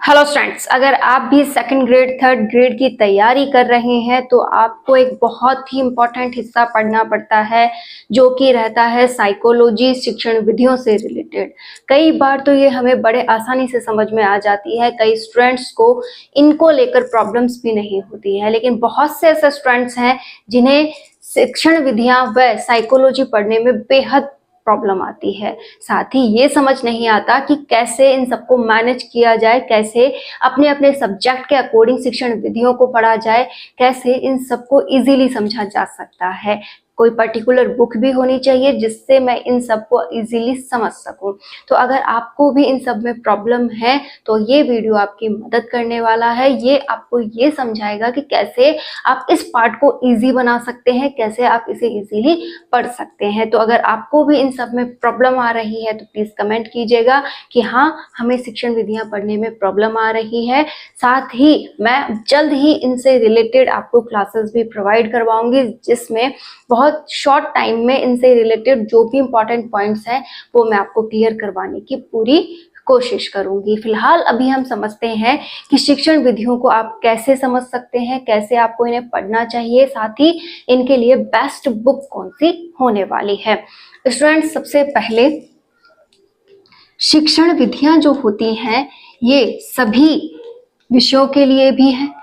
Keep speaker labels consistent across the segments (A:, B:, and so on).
A: Hello students, अगर आप भी सेकंड ग्रेड थर्ड ग्रेड की तैयारी कर रहे हैं तो आपको एक बहुत ही इम्पोर्टेंट हिस्सा पढ़ना पड़ता है जो कि रहता है साइकोलॉजी शिक्षण विधियों से रिलेटेड। कई बार तो ये हमें बड़े आसानी से समझ में आ जाती है, कई स्टूडेंट्स को इनको लेकर प्रॉब्लम्स भी नहीं होती है, लेकिन बहुत से ऐसे स्टूडेंट्स हैं जिन्हें शिक्षण विधियां व साइकोलॉजी पढ़ने में बेहद प्रॉब्लम आती है। साथ ही ये समझ नहीं आता कि कैसे इन सबको मैनेज किया जाए, कैसे अपने अपने सब्जेक्ट के अकॉर्डिंग शिक्षण विधियों को पढ़ा जाए, कैसे इन सबको इजीली समझा जा सकता है। कोई पर्टिकुलर बुक भी होनी चाहिए जिससे मैं इन सबको इजीली समझ सकूं। तो अगर आपको भी इन सब में प्रॉब्लम है तो ये वीडियो आपकी मदद करने वाला है। ये आपको ये समझाएगा कि कैसे आप इस पार्ट को इजी बना सकते हैं, कैसे आप इसे इजीली पढ़ सकते हैं। तो अगर आपको भी इन सब में प्रॉब्लम आ रही है तो प्लीज कमेंट कीजिएगा कि हाँ, हमें शिक्षण विधियां पढ़ने में प्रॉब्लम आ रही है। साथ ही मैं जल्द ही इनसे रिलेटेड आपको क्लासेस भी प्रोवाइड करवाऊंगी जिसमें बहुत शॉर्ट टाइम में इनसे रिलेटेड जो भी इंपॉर्टेंट पॉइंट्स हैं वो मैं आपको क्लियर करवाने की पूरी कोशिश करूंगी। फिलहाल अभी हम समझते हैं कि शिक्षण विधियों को आप कैसे समझ सकते हैं, कैसे आपको इन्हें पढ़ना चाहिए, साथ ही इनके लिए बेस्ट बुक कौन सी होने वाली है। स्टूडेंट्स, सबसे पहले शिक्षण विधियां जो होती हैं ये सभी विषयों के लिए भी है।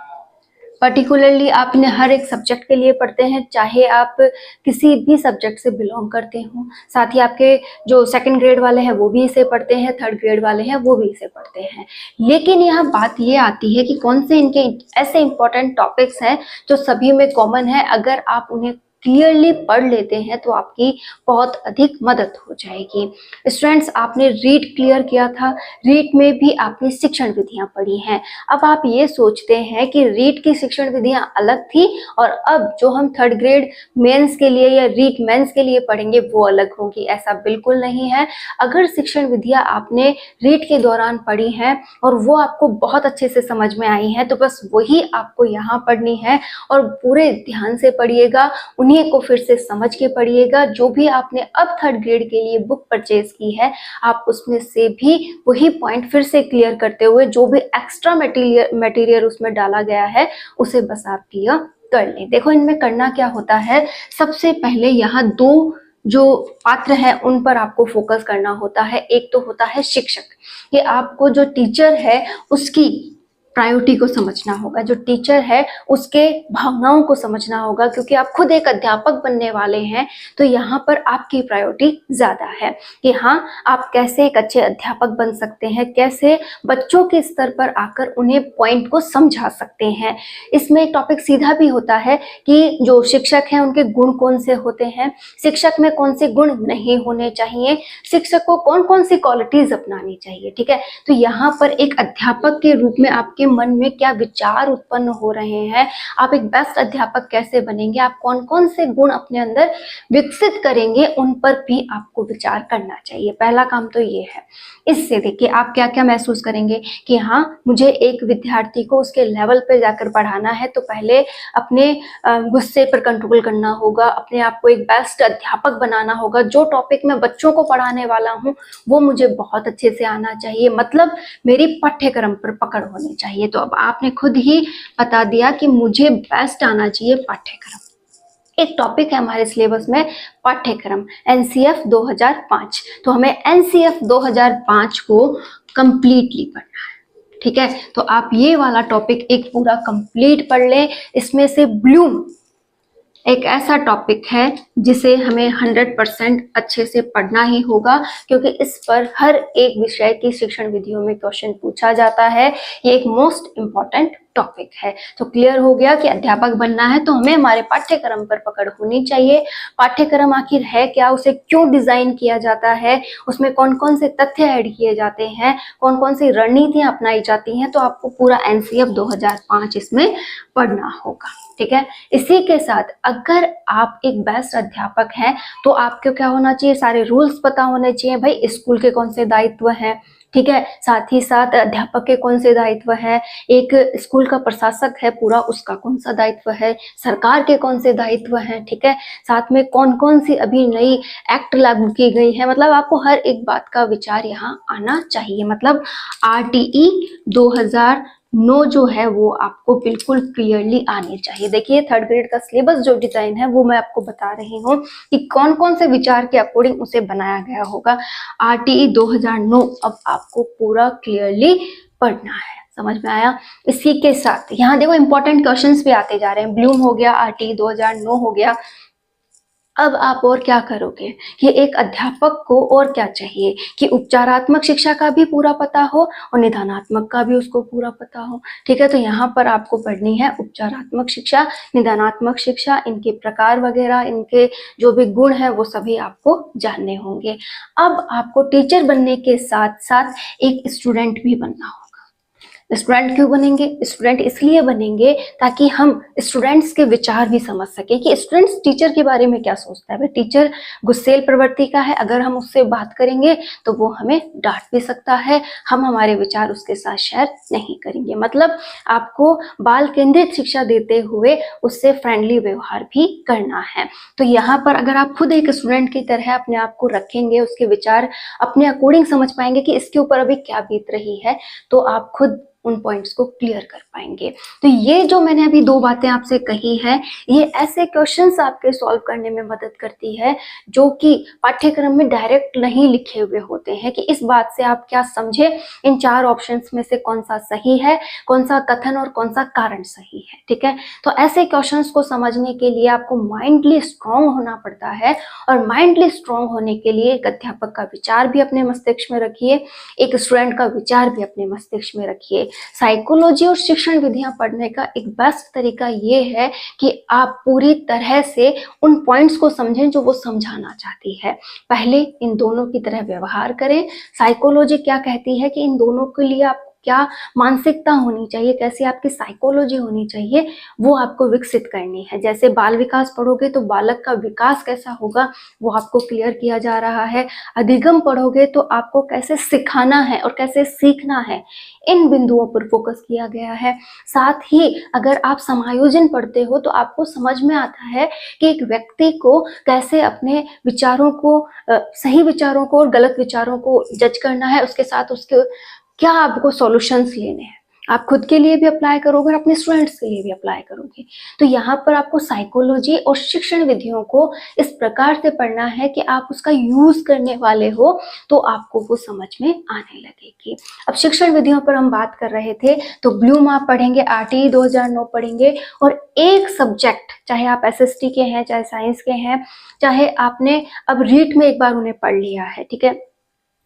A: पर्टिकुलरली आप इन्हें हर एक सब्जेक्ट के लिए पढ़ते हैं, चाहे आप किसी भी सब्जेक्ट से बिलोंग करते हो। साथ ही आपके जो सेकंड ग्रेड वाले हैं वो भी इसे पढ़ते हैं, थर्ड ग्रेड वाले हैं वो भी इसे पढ़ते हैं। लेकिन यहाँ बात ये आती है कि कौन से इनके ऐसे इंपॉर्टेंट टॉपिक्स हैं जो सभी में कॉमन है। अगर आप उन्हें क्लियरली पढ़ लेते हैं तो आपकी बहुत अधिक मदद हो जाएगी। स्टूडेंट्स, आपने रीड क्लियर किया था, रीड में भी आपने शिक्षण विधियां पढ़ी हैं। अब आप ये सोचते हैं कि रीड की शिक्षण विधियां अलग थी और अब जो हम थर्ड ग्रेड मेंस के लिए या रीड मेंस के लिए पढ़ेंगे वो अलग होंगी। ऐसा बिल्कुल नहीं है। अगर शिक्षण विधियां आपने रीड के दौरान पढ़ी हैं और वो आपको बहुत अच्छे से समझ में आई हैं तो बस वही आपको यहाँ पढ़नी है और पूरे ध्यान से पढ़िएगा, उन्हीं को फिर से समझ के पढ़िएगा। जो भी आपने अब थर्ड ग्रेड के लिए बुक परचेज की है आप उसमें से भी वही पॉइंट फिर से क्लियर करते हुए जो भी एक्स्ट्रा मटेरियल उसमें डाला गया है उसे बस आप क्लियर कर लें। देखो, इनमें करना क्या होता है, सबसे पहले यहाँ दो जो पात्र है उन पर आपको फोकस करना होता है। एक तो होता है शिक्षक, कि आपको जो टीचर है उसकी प्रायोरिटी को समझना होगा, जो टीचर है उसके भावनाओं को समझना होगा, क्योंकि आप खुद एक अध्यापक बनने वाले हैं तो यहाँ पर आपकी प्रायोरिटी ज्यादा है कि हाँ, आप कैसे एक अच्छे अध्यापक बन सकते हैं, कैसे बच्चों के स्तर पर आकर उन्हें पॉइंट को समझा सकते हैं। इसमें एक टॉपिक सीधा भी होता है कि जो शिक्षक हैं उनके गुण कौन से होते हैं, शिक्षक में कौन से गुण नहीं होने चाहिए, शिक्षक को कौन कौन सी क्वालिटीज अपनानी चाहिए। ठीक है, तो यहाँ पर एक अध्यापक के रूप में आपके मन में क्या विचार उत्पन्न हो रहे हैं, आप एक बेस्ट अध्यापक कैसे बनेंगे, आप कौन कौन से गुण अपने अंदर विकसित करेंगे, उन पर भी आपको विचार करना चाहिए। पहला काम तो ये है। इससे देखिए आप क्या क्या महसूस करेंगे कि हाँ, मुझे एक विद्यार्थी को उसके लेवल पे जाकर पढ़ाना है तो पहले अपने गुस्से पर कंट्रोल करना होगा, अपने आप को एक बेस्ट अध्यापक बनाना होगा। जो टॉपिक मैं बच्चों को पढ़ाने वाला हूँ वो मुझे बहुत अच्छे से आना चाहिए, मतलब मेरी पाठ्यक्रम पर पकड़ होनी चाहिए। तो अब आपने खुद ही बता दिया कि मुझे बेस्ट आना चाहिए पाठ्यक्रम। एक टॉपिक है हमारे सिलेबस में पाठ्यक्रम एनसीएफ 2005, तो हमें एनसीएफ 2005 को कंप्लीटली पढ़ना है। ठीक है, तो आप ये वाला टॉपिक एक पूरा कंप्लीट पढ़ लें। इसमें से ब्लूम एक ऐसा टॉपिक है जिसे हमें 100% अच्छे से पढ़ना ही होगा, क्योंकि इस पर हर एक विषय की शिक्षण विधियों में क्वेश्चन पूछा जाता है। ये एक मोस्ट इम्पॉर्टेंट टॉपिक है। तो क्लियर हो गया कि अध्यापक बनना है तो हमें हमारे पाठ्यक्रम पर पकड़ होनी चाहिए। पाठ्यक्रम आखिर है क्या, उसे क्यों डिजाइन किया जाता है, उसमें कौन कौन से तथ्य ऐड किए जाते हैं, कौन कौन सी रणनीतियां अपनाई जाती हैं, तो आपको पूरा एनसीएफ 2005 इसमें पढ़ना होगा। ठीक है, इसी के साथ अगर आप एक बेस्ट अध्यापक हैं तो आपको क्या होना चाहिए, सारे रूल्स पता होने चाहिए। भाई, स्कूल के कौन से दायित्व हैं, ठीक है। साथ ही साथ अध्यापक के कौन से दायित्व है, एक स्कूल का प्रशासक है पूरा, उसका कौन सा दायित्व है, सरकार के कौन से दायित्व हैं, ठीक है। साथ में कौन कौन सी अभी नई एक्ट लागू की गई है, मतलब आपको हर एक बात का विचार यहाँ आना चाहिए। मतलब RTE 2009 जो है वो आपको बिल्कुल क्लियरली आनी चाहिए। देखिए 3rd ग्रेड का सिलेबस जो डिजाइन है वो मैं आपको बता रही हूँ कि कौन कौन से विचार के अकॉर्डिंग उसे बनाया गया होगा। RTE 2009 अब आपको पूरा क्लियरली पढ़ना है, समझ में आया। इसी के साथ यहाँ देखो इंपॉर्टेंट क्वेश्चंस भी आते जा रहे हैं। ब्लूम हो गया, RTE 2009 हो गया। अब आप और क्या करोगे कि एक अध्यापक को और क्या चाहिए कि उपचारात्मक शिक्षा का भी पूरा पता हो और निदानात्मक का भी उसको पूरा पता हो, ठीक है। तो यहाँ पर आपको पढ़नी है उपचारात्मक शिक्षा, निदानात्मक शिक्षा, इनके प्रकार वगैरह, इनके जो भी गुण है वो सभी आपको जानने होंगे। अब आपको टीचर बनने के साथ साथ एक स्टूडेंट भी बनना होगा। स्टूडेंट क्यों बनेंगे? स्टूडेंट इसलिए बनेंगे ताकि हम स्टूडेंट्स के विचार भी समझ सके कि स्टूडेंट्स टीचर के बारे में क्या सोचता है। भाई टीचर गुस्सेल प्रवृत्ति का है, अगर हम उससे बात करेंगे तो वो हमें डांट भी सकता है, हम हमारे विचार उसके साथ शेयर नहीं करेंगे। मतलब आपको बाल केंद्रित शिक्षा देते हुए उससे फ्रेंडली व्यवहार भी करना है। तो यहाँ पर अगर आप खुद एक स्टूडेंट की तरह अपने आप को रखेंगे, उसके विचार अपने अकॉर्डिंग समझ पाएंगे कि इसके ऊपर अभी क्या बीत रही है, तो आप खुद उन पॉइंट्स को क्लियर कर पाएंगे। तो ये जो मैंने अभी 2 बातें आपसे कही हैं, ये ऐसे क्वेश्चंस आपके सॉल्व करने में मदद करती है जो कि पाठ्यक्रम में डायरेक्ट नहीं लिखे हुए होते हैं कि इस बात से आप क्या समझे, इन 4 ऑप्शंस में से कौन सा सही है, कौन सा कथन और कौन सा कारण सही है, ठीक है। तो ऐसे क्वेश्चंस को समझने के लिए आपको माइंडली स्ट्रांग होना पड़ता है, और माइंडली स्ट्रांग होने के लिए एक अध्यापक का विचार भी अपने मस्तिष्क में रखिए, एक स्टूडेंट का विचार भी अपने मस्तिष्क में रखिए। साइकोलॉजी और शिक्षण विधियां पढ़ने का एक बेस्ट तरीका ये है कि आप पूरी तरह से उन पॉइंट्स को समझें जो वो समझाना चाहती है। पहले इन दोनों की तरह व्यवहार करें। साइकोलॉजी क्या कहती है कि इन दोनों के लिए आप क्या मानसिकता होनी चाहिए, कैसी आपकी साइकोलॉजी होनी चाहिए, वो आपको विकसित करनी है। जैसे बाल विकास पढ़ोगे तो बालक का विकास कैसा होगा वो आपको क्लियर किया जा रहा है। अधिगम पढ़ोगे तो आपको कैसे सिखाना है और कैसे सीखना है, इन बिंदुओं पर फोकस किया गया है। साथ ही अगर आप समायोजन पढ़ते हो तो आपको समझ में आता है कि एक व्यक्ति को कैसे अपने विचारों को, सही विचारों को और गलत विचारों को जज करना है, उसके साथ उसके क्या आपको सॉल्यूशंस लेने हैं। आप खुद के लिए भी अप्लाई करोगे और अपने स्टूडेंट्स के लिए भी अप्लाई करोगे। तो यहाँ पर आपको साइकोलॉजी और शिक्षण विधियों को इस प्रकार से पढ़ना है कि आप उसका यूज करने वाले हो तो आपको वो समझ में आने लगेगी। अब शिक्षण विधियों पर हम बात कर रहे थे, तो ब्लूम आप पढ़ेंगे, RTE 2009 पढ़ेंगे, और एक सब्जेक्ट, चाहे आप SST के हैं, चाहे साइंस के हैं, चाहे आपने अब रीट में एक बार उन्हें पढ़ लिया है, ठीक है,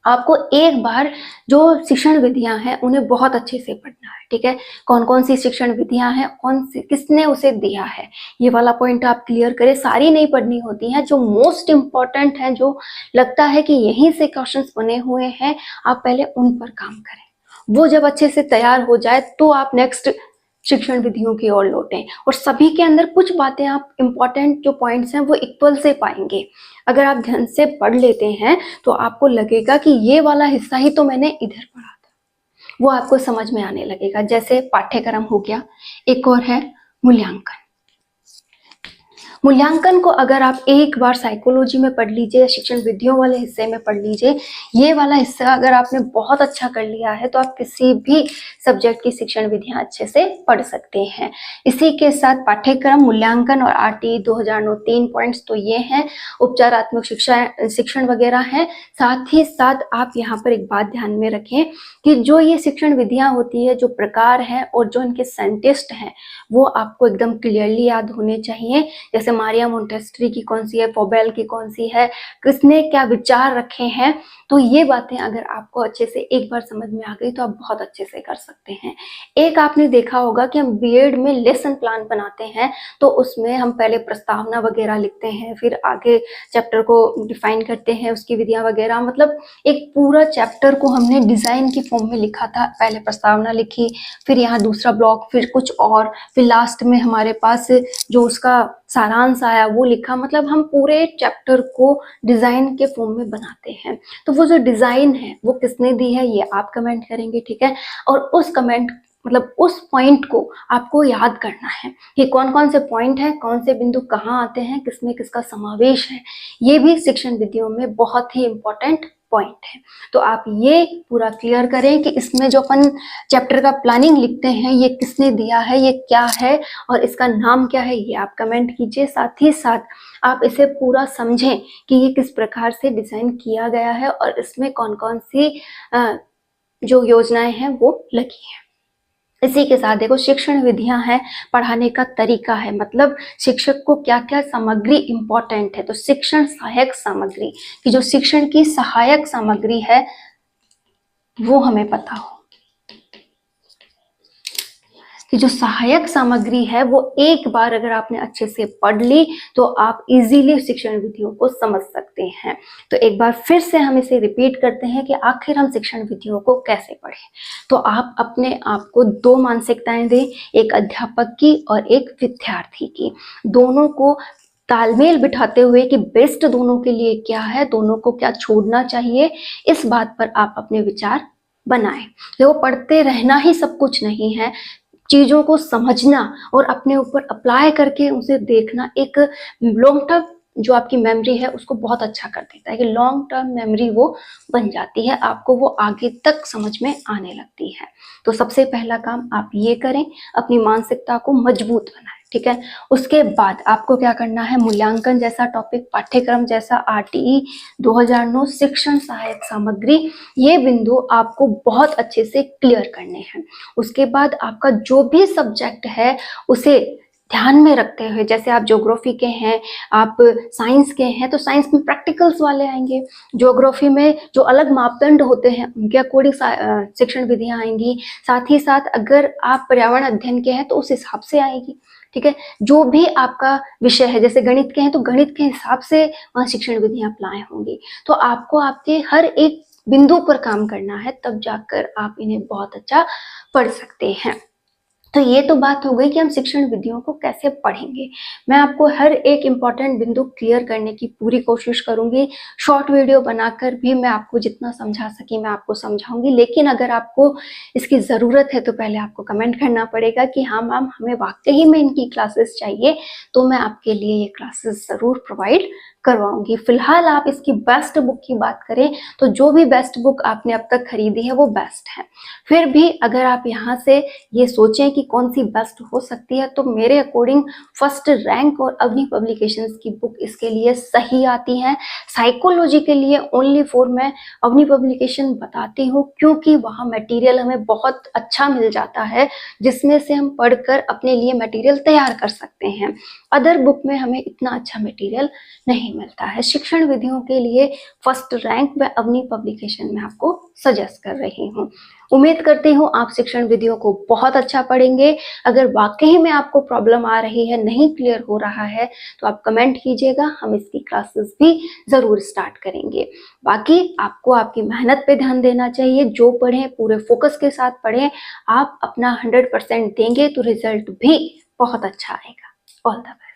A: आपको एक बार जो शिक्षण विधियां हैं उन्हें बहुत अच्छे से पढ़ना है, ठीक है। कौन कौन सी शिक्षण विधियां हैं, कौन सी, किसने उसे दिया है, ये वाला पॉइंट आप क्लियर करें। सारी नहीं पढ़नी होती हैं, जो मोस्ट इंपॉर्टेंट है, जो लगता है कि यहीं से क्वेश्चंस बने हुए हैं, आप पहले उन पर काम करें। वो जब अच्छे से तैयार हो जाए तो आप नेक्स्ट शिक्षण विधियों की ओर लौटें, और सभी के अंदर कुछ बातें आप इंपॉर्टेंट जो पॉइंट्स हैं वो इक्वल से पाएंगे। अगर आप ध्यान से पढ़ लेते हैं तो आपको लगेगा कि ये वाला हिस्सा ही तो मैंने इधर पढ़ा था, वो आपको समझ में आने लगेगा। जैसे पाठ्यक्रम हो गया, एक और है मूल्यांकन। मूल्यांकन को अगर आप एक बार साइकोलॉजी में पढ़ लीजिए, शिक्षण विधियों वाले हिस्से में पढ़ लीजिए, ये वाला हिस्सा अगर आपने बहुत अच्छा कर लिया है तो आप किसी भी सब्जेक्ट की शिक्षण विधियां अच्छे से पढ़ सकते हैं। इसी के साथ पाठ्यक्रम, मूल्यांकन और RTE 2009 3 पॉइंट्स तो ये हैं, उपचारात्मक शिक्षा, शिक्षण वगैरह हैं। साथ ही साथ आप यहाँ पर एक बात ध्यान में रखें कि जो ये शिक्षण विधियां होती है, जो प्रकार हैं और जो इनके साइंटिस्ट हैं, वो आपको एकदम क्लियरली याद होने चाहिए। जैसे मारिया मोंटेस्सरी की कौन सी है, फोबेल की कौन सी है, किसने क्या विचार रखे हैं, तो ये बातें अगर आपको अच्छे से एक बार समझ में आ गई तो आप बहुत अच्छे से कर सकते हैं। एक आपने देखा होगा कि हम बीएड में लेसन प्लान बनाते हैं तो उसमें हम पहले प्रस्तावना वगैरह लिखते हैं, फिर आगे चैप्टर को डिफाइन करते हैं, उसकी विधियां वगैरह, मतलब एक पूरा चैप्टर को हमने डिजाइन की फॉर्म में लिखा था। पहले प्रस्तावना लिखी, फिर यहाँ दूसरा ब्लॉक, फिर कुछ और, फिर लास्ट में हमारे पास जो उसका सारांश आया वो लिखा, मतलब हम पूरे चैप्टर को डिजाइन के फॉर्म में बनाते हैं। तो वो जो डिजाइन है वो किसने दी है ये आप कमेंट करेंगे, ठीक है। और उस कमेंट मतलब उस पॉइंट को आपको याद करना है कि कौन कौन से पॉइंट हैं, कौन से बिंदु कहाँ आते हैं, किसमें किसका समावेश है। ये भी शिक्षण विधियों में बहुत ही इंपॉर्टेंट पॉइंट है। तो आप ये पूरा क्लियर करें कि इसमें जो अपन चैप्टर का प्लानिंग लिखते हैं ये किसने दिया है, ये क्या है और इसका नाम क्या है, ये आप कमेंट कीजिए। साथ ही साथ आप इसे पूरा समझें कि ये किस प्रकार से डिजाइन किया गया है और इसमें कौन कौन सी जो योजनाएं हैं वो लगी हैं। इसी के साथ देखो शिक्षण विधियां हैं, पढ़ाने का तरीका है, मतलब शिक्षक को क्या क्या सामग्री इंपॉर्टेंट है। तो शिक्षण सहायक सामग्री कि जो शिक्षण की सहायक सामग्री है वो हमें पता हो कि जो सहायक सामग्री है वो एक बार अगर आपने अच्छे से पढ़ ली तो आप इजीली शिक्षण विधियों को समझ सकते हैं। तो एक बार फिर से हम इसे रिपीट करते हैं कि आखिर हम शिक्षण विधियों को कैसे पढ़ें। तो आप अपने आप को दो मानसिकताएं दें, एक अध्यापक की और एक विद्यार्थी की। दोनों को तालमेल बिठाते हुए कि बेस्ट दोनों के लिए क्या है, दोनों को क्या छोड़ना चाहिए, इस बात पर आप अपने विचार बनाएं। देखो पढ़ते रहना ही सब कुछ नहीं है, चीजों को समझना और अपने ऊपर अप्लाई करके उसे देखना एक लॉन्ग टर्म जो आपकी मेमोरी है उसको बहुत अच्छा कर देता है कि लॉन्ग टर्म मेमोरी वो बन जाती है, आपको वो आगे तक समझ में आने लगती है। तो सबसे पहला काम आप ये करें, अपनी मानसिकता को मजबूत बनाएं, ठीक है। उसके बाद आपको क्या करना है, मूल्यांकन जैसा टॉपिक, पाठ्यक्रम जैसा आरटीई 2009 शिक्षण सहायक सामग्री, ये बिंदु आपको बहुत अच्छे से क्लियर करने हैं। उसके बाद आपका जो भी सब्जेक्ट है उसे ध्यान में रखते हुए, जैसे आप ज्योग्राफी के हैं, आप साइंस के हैं, तो साइंस में प्रैक्टिकल्स वाले आएंगे, ज्योग्राफी में जो अलग मापदंड होते हैं उनके अकॉर्डिंग शिक्षण विधियां आएंगी। साथ ही साथ अगर आप पर्यावरण अध्ययन के हैं तो उस हिसाब से आएगी, ठीक है। जो भी आपका विषय है, जैसे गणित के हैं तो गणित के हिसाब से वहाँ शिक्षण विधियां अप्लाई होंगी। तो आपको आपके हर एक बिंदु पर काम करना है, तब जाकर आप इन्हें बहुत अच्छा पढ़ सकते हैं। तो ये तो बात हो गई कि हम शिक्षण विधियों को कैसे पढ़ेंगे। मैं आपको हर एक इम्पॉर्टेंट बिंदु क्लियर करने की पूरी कोशिश करूंगी। शॉर्ट वीडियो बनाकर भी मैं आपको जितना समझा सकी मैं आपको समझाऊंगी, लेकिन अगर आपको इसकी ज़रूरत है तो पहले आपको कमेंट करना पड़ेगा कि हाँ मैम हमें वाकई में इनकी क्लासेस चाहिए, तो मैं आपके लिए ये क्लासेस ज़रूर प्रोवाइड करवाऊंगी। फिलहाल आप इसकी बेस्ट बुक की बात करें तो जो भी बेस्ट बुक आपने अब तक खरीदी है वो बेस्ट है। फिर भी अगर आप यहाँ से ये सोचें कि कौन सी बेस्ट हो सकती है, तो मेरे अकॉर्डिंग फर्स्ट रैंक और अवनी पब्लिकेशंस की बुक इसके लिए सही आती है। साइकोलॉजी के लिए ओनली फॉर मैं अवनी पब्लिकेशन बताती हूँ, क्योंकि वहाँ मटेरियल हमें बहुत अच्छा मिल जाता है जिसमें से हम पढ़कर अपने लिए मटेरियल तैयार कर सकते हैं। अदर बुक में हमें इतना अच्छा मटेरियल नहीं मिलता है। शिक्षण विधियों के लिए फर्स्ट रैंक मैं अवनी पब्लिकेशन में आपको सजेस्ट कर रही हूँ। उम्मीद करती हूँ आप शिक्षण विधियों को बहुत अच्छा पढ़ेंगे। अगर वाकई में आपको प्रॉब्लम आ रही है, नहीं क्लियर हो रहा है, तो आप कमेंट कीजिएगा, हम इसकी क्लासेस भी जरूर स्टार्ट करेंगे। बाकी आपको आपकी मेहनत पे ध्यान देना चाहिए, जो पढ़ें पूरे फोकस के साथ पढ़ें। आप अपना 100% देंगे तो रिजल्ट भी बहुत अच्छा आएगा। All the best.